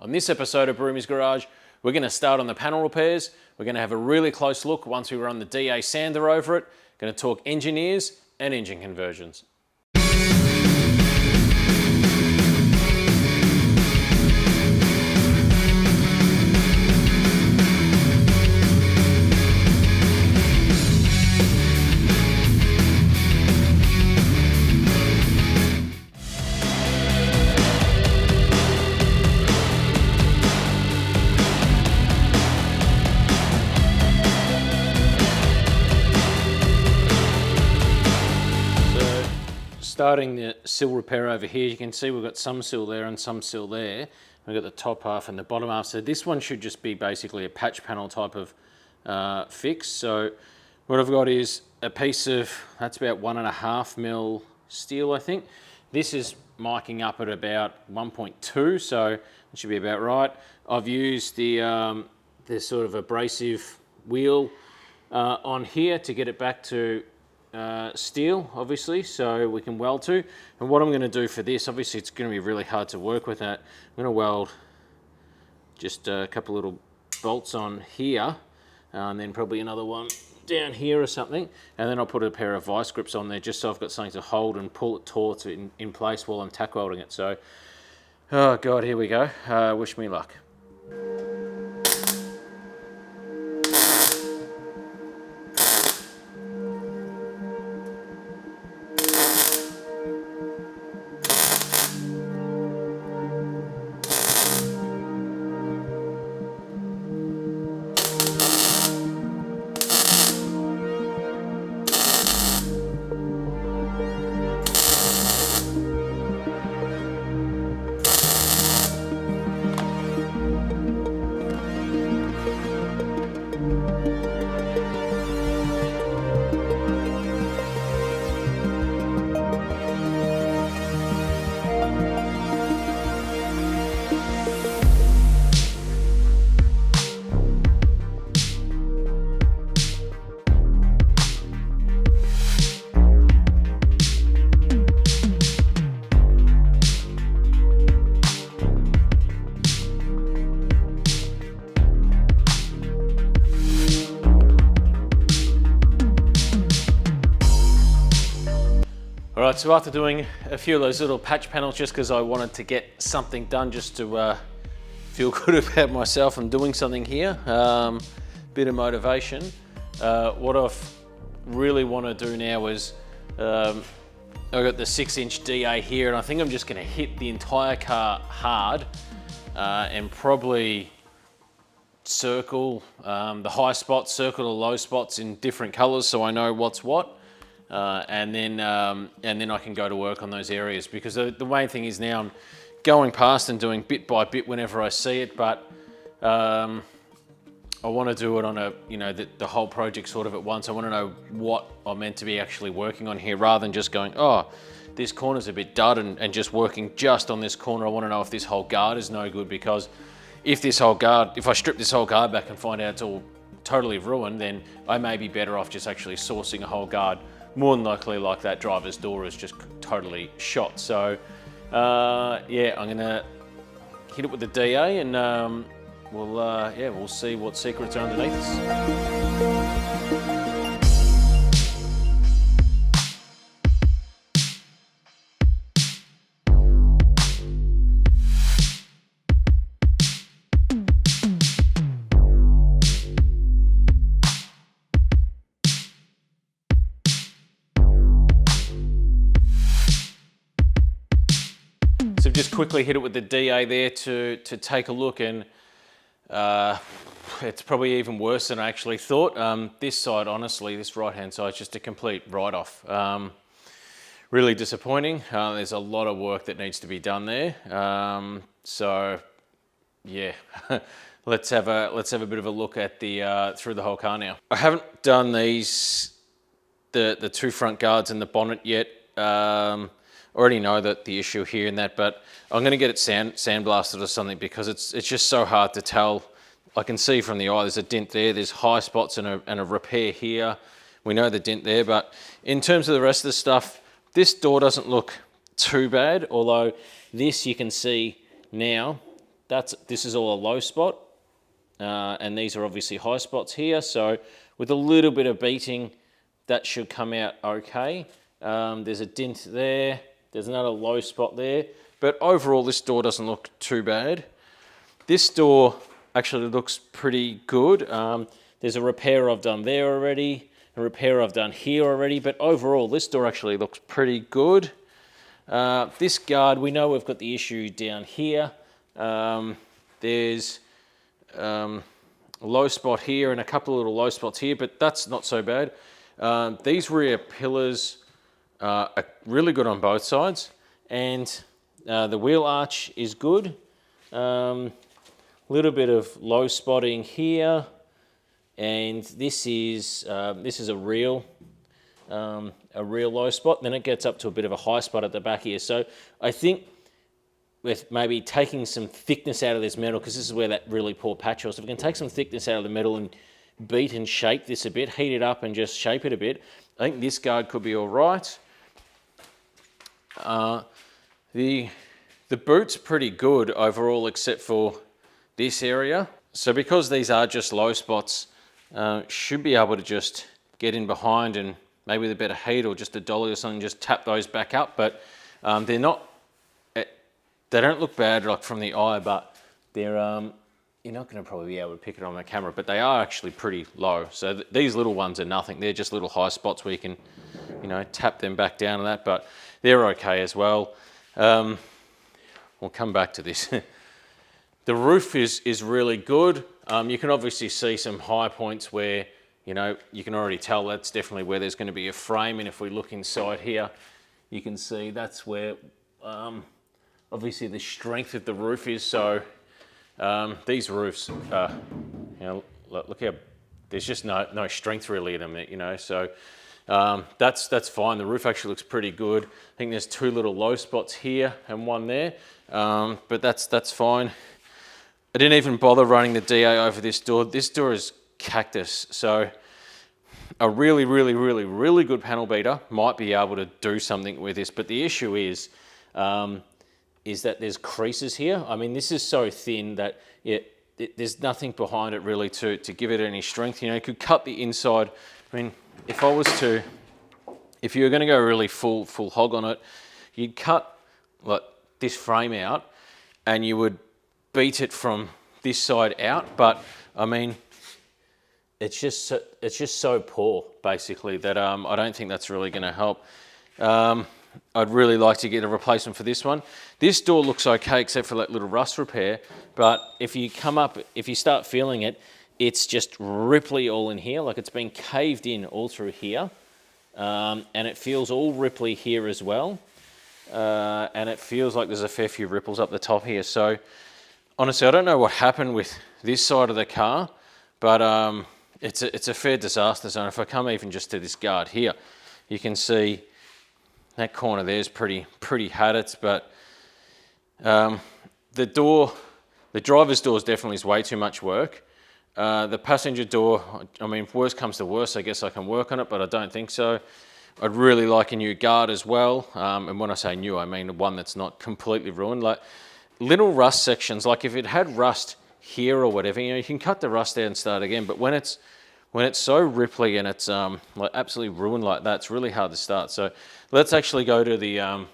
On this episode of Broomy's Garage, we're going to start on the panel repairs. We're going to have a really close look once we run the DA sander over it. Going to talk engineers and engine conversions. Starting the sill repair over here, you can see we've got some sill there and some sill there. We've got the top half and the bottom half. So this one should just be basically a patch panel type of fix. So what I've got is a piece of, that's about 1.5 mil steel, I think. This is miking up at about 1.2, so it should be about right. I've used the sort of abrasive wheel on here to get it back to steel, obviously, so we can weld to. And what I'm going to do for this, obviously it's going to be really hard to work with that. I'm going to weld just a couple little bolts on here, and then probably another one down here or something, and then I'll put a pair of vice grips on there just so I've got something to hold and pull it taut in place while I'm tack welding it. So, oh god, here we go. Wish me luck. Alright, so after doing a few of those little patch panels just because I wanted to get something done just to feel good about myself and doing something here, bit of motivation. What I really want to do now is, I've got the 6-inch DA here and I think I'm just going to hit the entire car hard and probably circle the high spots, circle the low spots in different colors so I know what's what. And then I can go to work on those areas, because the main thing is now I'm going past and doing bit by bit whenever I see it, but I want to do it on a, the whole project sort of at once. I want to know what I'm meant to be actually working on here, rather than just going, oh, this corner's a bit dud, and just working just on this corner. I want to know if this whole guard is no good, because if I strip this whole guard back and find out it's all totally ruined, then I may be better off just actually sourcing a whole guard. More than likely, like that driver's door is just totally shot. So yeah, I'm gonna hit it with the DA, and we'll see what secrets are underneath us. So just quickly hit it with the DA there to take a look, and it's probably even worse than I actually thought. This side, honestly, this right-hand side is just a complete write-off. Really disappointing. There's a lot of work that needs to be done there. So yeah, let's have a bit of a look at the through the whole car now. I haven't done the two front guards and the bonnet yet. Already know that the issue here and that, but I'm going to get it sandblasted or something, because it's just so hard to tell. I can see from the eye there's a dent there, there's high spots and a repair here. We know the dent there, but in terms of the rest of the stuff, this door doesn't look too bad, although this you can see now, this is all a low spot, and these are obviously high spots here. So with a little bit of beating, that should come out okay. There's a dent there. There's another low spot there. But overall, this door doesn't look too bad. This door actually looks pretty good. There's a repair I've done there already, a repair I've done here already, but overall, this door actually looks pretty good. This guard, we know we've got the issue down here. There's a low spot here and a couple of little low spots here, but that's not so bad. These rear pillars are really good on both sides, and the wheel arch is good. Little bit of low spotting here, and this is a real low spot. Then it gets up to a bit of a high spot at the back here. So I think with maybe taking some thickness out of this metal, because this is where that really poor patch was. If we can take some thickness out of the metal and beat and shape this a bit, heat it up and just shape it a bit, I think this guard could be all right. The boot's pretty good overall, except for this area. So because these are just low spots, should be able to just get in behind and maybe with a bit of heat or just a dolly or something, just tap those back up. But they don't look bad like from the eye, but they're you're not going to probably be able to pick it on the camera, but they are actually pretty low. So these little ones are nothing. They're just little high spots where you can, tap them back down and that, but they're okay as well. We'll come back to this. The roof is really good. You can obviously see some high points where, you can already tell that's definitely where there's going to be a frame. And if we look inside here, you can see that's where, obviously the strength of the roof is. So these roofs, look how, there's just no strength really in them, so that's fine. The roof actually looks pretty good. I think there's two little low spots here and one there, but that's fine. I didn't even bother running the DA over this door. This door is cactus, so a really good panel beater might be able to do something with this, but the issue is that there's creases here. I mean, this is so thin that there's nothing behind it really to give it any strength. You could cut the inside. I mean, if you were going to go really full hog on it, you'd cut like this frame out and you would beat it from this side out. But I mean, it's just so poor basically that I don't think that's really going to help. I'd really like to get a replacement for this one. This door looks okay except for that little rust repair, but if you start feeling it, it's just ripply all in here, like it's been caved in all through here, and it feels all ripply here as well, and it feels like there's a fair few ripples up the top here. So honestly, I don't know what happened with this side of the car, but it's a fair disaster zone. If I come even just to this guard here, you can see that corner there is pretty had it, but the driver's door definitely is way too much work. The passenger door, I mean, if worst comes to worst, I guess I can work on it, but I don't think so. I'd really like a new guard as well. And when I say new, I mean one that's not completely ruined. Like little rust sections, like if it had rust here or whatever, you can cut the rust out and start again. But when it's so ripply and it's like absolutely ruined like that, it's really hard to start. So let's actually go to the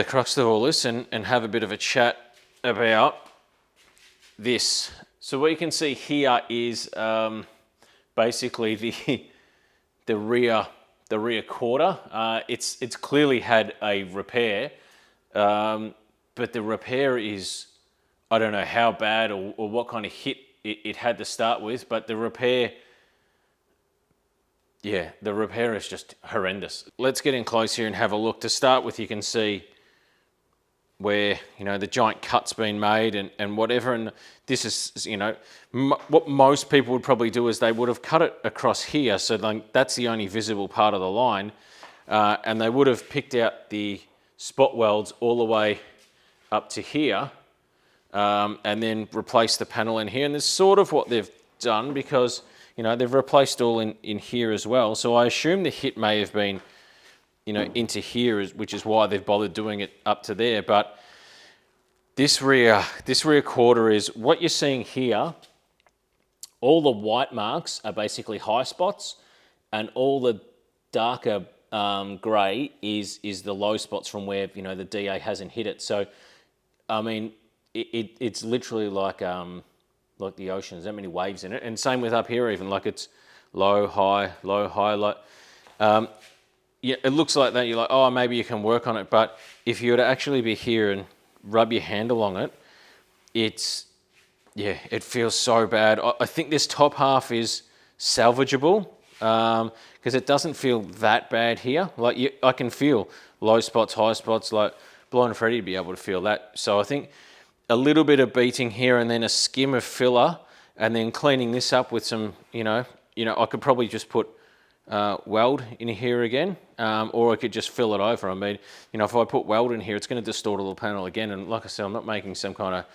crux of all this and have a bit of a chat about this. So what you can see here is basically the rear quarter. It's clearly had a repair, but the repair is, I don't know how bad or what kind of hit it had to start with, but the repair is just horrendous. Let's get in close here and have a look. To start with, you can see where, the giant cut's been made and whatever. And this is, what most people would probably do is they would have cut it across here. So that's the only visible part of the line. And they would have picked out the spot welds all the way up to here. And then replaced the panel in here. And that's sort of what they've done because, they've replaced all in here as well. So I assume the hit may have been, into here, which is why they've bothered doing it up to there. But This rear quarter is what you're seeing here. All the white marks are basically high spots, and all the darker grey is the low spots from where, you know, the DA hasn't hit it. So, I mean, it's literally like the ocean. There's that many waves in it. And same with up here, even like it's low, high, low, high, low. Yeah, it looks like that. You're like, oh, maybe you can work on it. But if you were to actually be here and rub your hand along it, yeah, it feels so bad. I think this top half is salvageable because it doesn't feel that bad here. Like I can feel low spots, high spots, like Blind Freddy to be able to feel that. So I think a little bit of beating here and then a skim of filler and then cleaning this up with some, you know, I could probably just put weld in here again, or I could just fill it over. I mean, you know, if I put weld in here, it's going to distort a little panel again. And like I said, I'm not making some kind of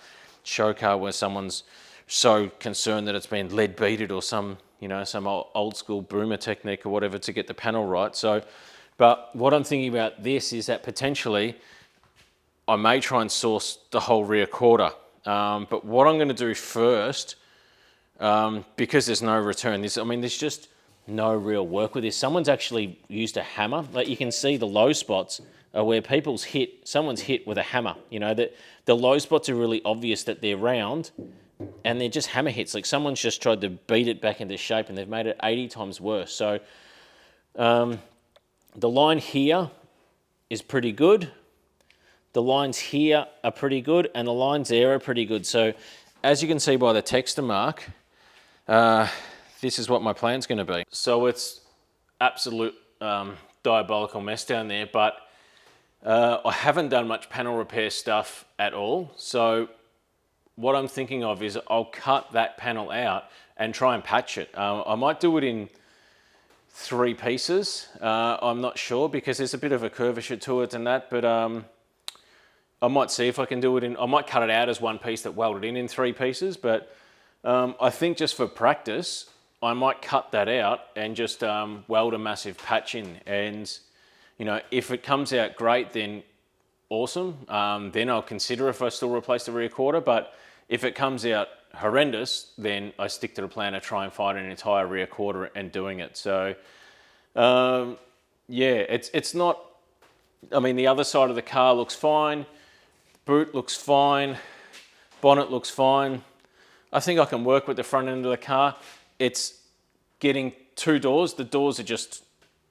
show car where someone's so concerned that it's been lead beaded or some, you know, some old school boomer technique or whatever to get the panel right. So, but what I'm thinking about this is that potentially I may try and source the whole rear quarter. But what I'm going to do first, because there's no return, there's just no real work with this. Someone's actually used a hammer. Like you can see the low spots are where someone's hit with a hammer. You know, that the low spots are really obvious that they're round and they're just hammer hits. Like someone's just tried to beat it back into shape and they've made it 80 times worse. So the line here is pretty good. The lines here are pretty good and the lines there are pretty good. So as you can see by the texture mark, this is what my plan's going to be. So it's absolute diabolical mess down there, but I haven't done much panel repair stuff at all. So what I'm thinking of is I'll cut that panel out and try and patch it. I might do it in 3 pieces. I'm not sure because there's a bit of a curvature to it and that, but I might see if I can do it I might cut it out as 1 piece that welded in 3 pieces, but I think just for practice, I might cut that out and just weld a massive patch in. And, you know, if it comes out great, then awesome. Then I'll consider if I still replace the rear quarter. But if it comes out horrendous, then I stick to the plan to try and find an entire rear quarter and doing it. So, yeah, it's not, I mean, the other side of the car looks fine. Boot looks fine. Bonnet looks fine. I think I can work with the front end of the car. It's getting 2 doors. The doors are just,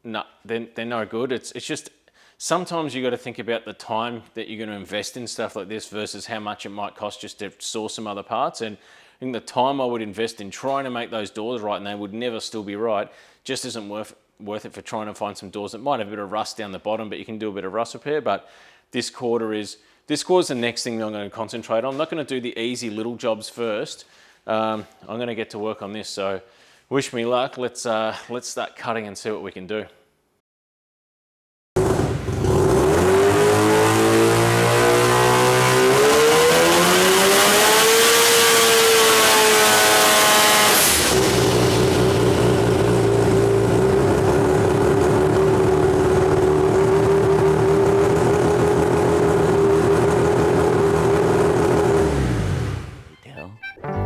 no, they're no good. It's just, sometimes you got to think about the time that you're going to invest in stuff like this versus how much it might cost just to source some other parts. And I think the time I would invest in trying to make those doors right, and they would never still be right, just isn't worth it for trying to find some doors that might have a bit of rust down the bottom, but you can do a bit of rust repair. But this quarter is the next thing that I'm going to concentrate on. I'm not going to do the easy little jobs first. I'm going to get to work on this, so wish me luck. Let's start cutting and see what we can do.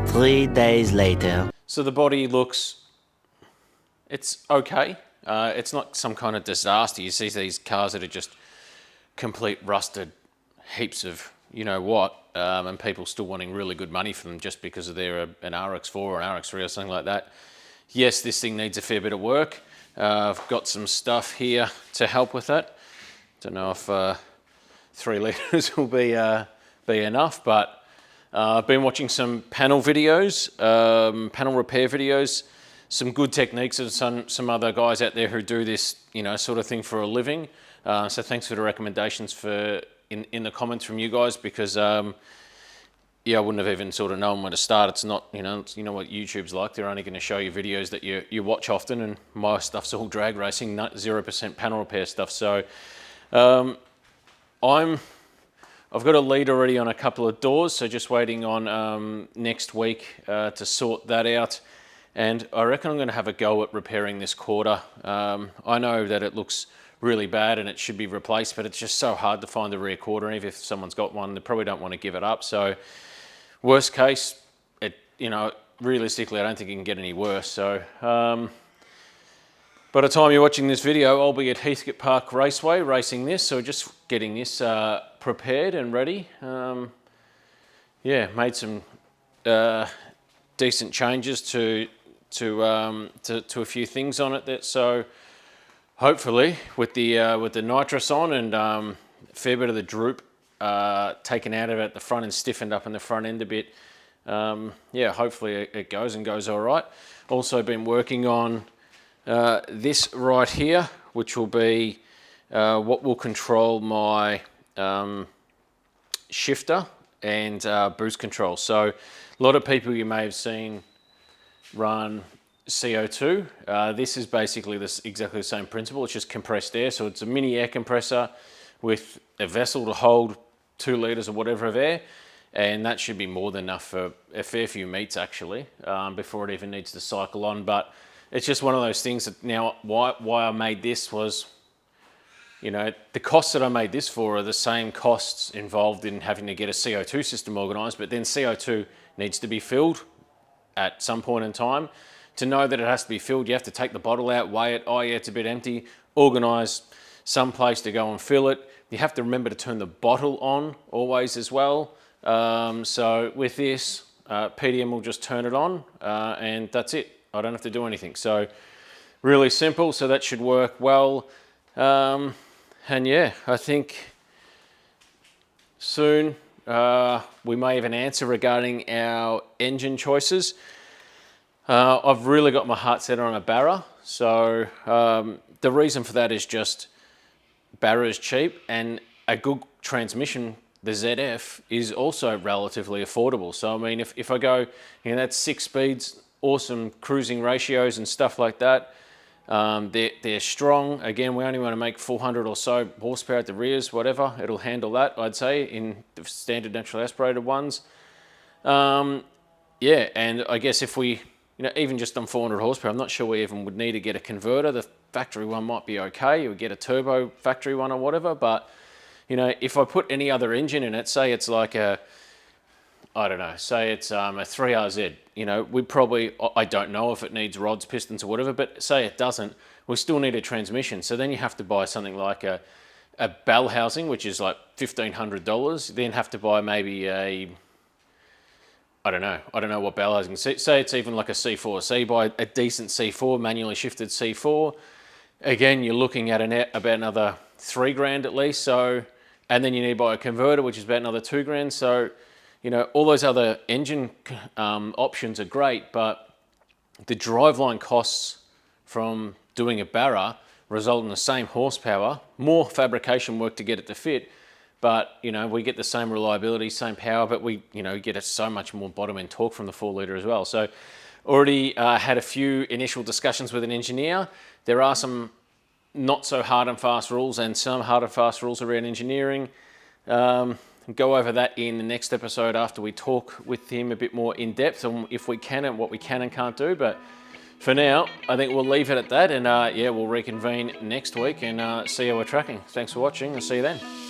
Three days later. So the body it's okay. It's not some kind of disaster. You see these cars that are just complete rusted heaps of you know what, and people still wanting really good money for them just because they're an RX-4 or an RX-3 or something like that. Yes, this thing needs a fair bit of work. I've got some stuff here to help with it. Don't know if 3 litres will be enough, but I've been watching some panel videos, panel repair videos, some good techniques of some other guys out there who do this, you know, sort of thing for a living. So thanks for the recommendations in the comments from you guys, because yeah, I wouldn't have even sort of known where to start. It's not, you know what YouTube's like. They're only going to show you videos that you watch often, and my stuff's all drag racing, 0% panel repair stuff. So I've got a lead already on a couple of doors, so just waiting on next week to sort that out. And I reckon I'm going to have a go at repairing this quarter. I know that it looks really bad and it should be replaced, but it's just so hard to find the rear quarter. And even if someone's got one, they probably don't want to give it up. So worst case, realistically, I don't think it can get any worse. So by the time you're watching this video, I'll be at Heathcote Park Raceway racing this. So just getting this prepared and ready. Made some decent changes to a few things on it. So hopefully with the nitrous on and a fair bit of the droop taken out of it at the front and stiffened up in the front end a bit, hopefully it goes all right. Also been working on this right here, which will be what will control my shifter and boost control. So a lot of people you may have seen run CO2. This is basically exactly the same principle. It's just compressed air. So it's a mini air compressor with a vessel to hold 2 litres or whatever of air. And that should be more than enough for a fair few meets actually, before it even needs to cycle on. But it's just one of those things that now why I made this was, the costs that I made this for are the same costs involved in having to get a CO2 system organised, but then CO2 needs to be filled at some point in time. To know that it has to be filled, you have to take the bottle out, weigh it, it's a bit empty, organise some place to go and fill it. You have to remember to turn the bottle on always as well. So with this, PDM will just turn it on and that's it. I don't have to do anything. So really simple, so that should work well. And yeah, I think soon we may have an answer regarding our engine choices. I've really got my heart set on a Barra. So the reason for that is just Barra is cheap and a good transmission, the ZF, is also relatively affordable. So I mean, if I go, that's 6 speeds, awesome cruising ratios and stuff like that. They're strong. Again, we only want to make 400 or so horsepower at the rears, whatever. It'll handle that, I'd say, in the standard naturally aspirated ones. And I guess if we, even just on 400 horsepower, I'm not sure we even would need to get a converter. The factory one might be okay. You would get a turbo factory one or whatever. But, if I put any other engine in it, say it's like say it's a 3RZ, we probably, I don't know if it needs rods, pistons or whatever, but say it doesn't, we still need a transmission. So then you have to buy something like a bell housing, which is like $1,500. Then have to buy maybe I don't know what bell housing, say it's even like a C4. Say you buy a decent C4, manually shifted C4. Again, you're looking at about another $3,000 at least. So, and then you need to buy a converter, which is about another $2,000. So, all those other engine options are great, but the driveline costs from doing a Barra result in the same horsepower, more fabrication work to get it to fit, but we get the same reliability, same power, but we get so much more bottom end torque from the 4 litre as well. So already had a few initial discussions with an engineer. There are some not so hard and fast rules and some hard and fast rules around engineering. Go over that in the next episode after we talk with him a bit more in depth on if we can and what we can and can't do. But for now, I think we'll leave it at that, and we'll reconvene next week and see how we're tracking. Thanks for watching. I'll see you then.